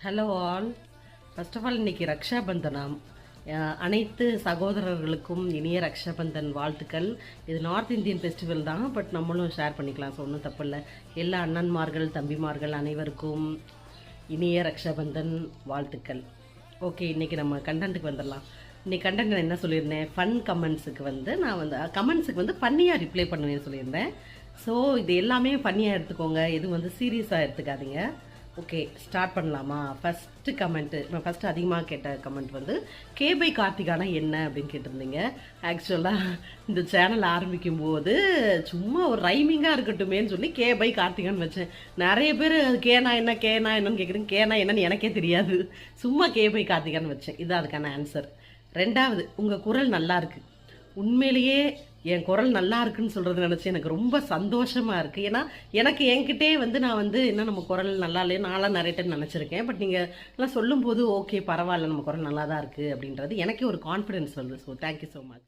Hello all. First of all இன்னைக்கு ரக்ஷாபந்தனம். அனைத்து சகோதரர்களுக்கும் இனிய ரக்ஷாபந்தன் வாழ்த்துக்கள். இது நார்த் இந்தியன் ஃபெஸ்டிவல் தான், பட் நம்மளும் ஷேர் பண்ணிக்கலாம், ஸோ ஒன்றும் தப்பு இல்லை. எல்லா அண்ணன்மார்கள் தம்பிமார்கள் அனைவருக்கும் இனிய ரக்ஷாபந்தன் வாழ்த்துக்கள். ஓகே, இன்றைக்கி நம்ம கண்டென்ட்டுக்கு வந்துடலாம். இன்னைக்கு கண்டென்ட் நான் என்ன சொல்லியிருந்தேன், ஃபன் கமெண்ட்ஸுக்கு நான் கமெண்ட்ஸுக்கு ஃபன்னியாக ரிப்ளை பண்ணுவேன்னு சொல்லியிருந்தேன். ஸோ இது எல்லாமே ஃபன்னியாக எடுத்துக்கோங்க, எதுவும் சீரியஸாக எடுத்துக்காதீங்க. ஓகே, ஸ்டார்ட் பண்ணலாமா? ஃபஸ்ட்டு கமெண்ட்டு, நான் ஃபஸ்ட்டு அதிகமாக கேட்ட கமெண்ட் கே பை கார்த்திகானா என்ன அப்படின்னு கேட்டிருந்தீங்க. ஆக்சுவலாக இந்த சேனல் ஆரம்பிக்கும் போது சும்மா ஒரு ரைமிங்காக இருக்கட்டுமேன்னு சொல்லி கே பை கார்த்திகான்னு வச்சேன். நிறைய பேர் அது கேனா என்னன்னு கேட்குறீங்க. கேனா என்னன்னு எனக்கே தெரியாது, சும்மா கே பை கார்த்திகான்னு வச்சேன். இது அதுக்கான ஆன்சர். ரெண்டாவது, உங்கள் குரல் நல்லா இருக்குது. உண்மையிலேயே என் குரல் நல்லா இருக்குன்னு சொல்கிறது நினச்சி எனக்கு ரொம்ப சந்தோஷமாக இருக்குது. ஏன்னா எனக்கு என்கிட்டே நான் என்ன நம்ம குரல் நல்லா இல்லையே நான்லாம் நிறைய டைம் நினச்சிருக்கேன். பட் நீங்கள் எல்லாம் சொல்லும்போது ஓகே பரவாயில்ல, நம்ம குரல் நல்லா தான் இருக்குது அப்படின்றது எனக்கே ஒரு கான்ஃபிடென்ஸ் வருது. So thank you so much.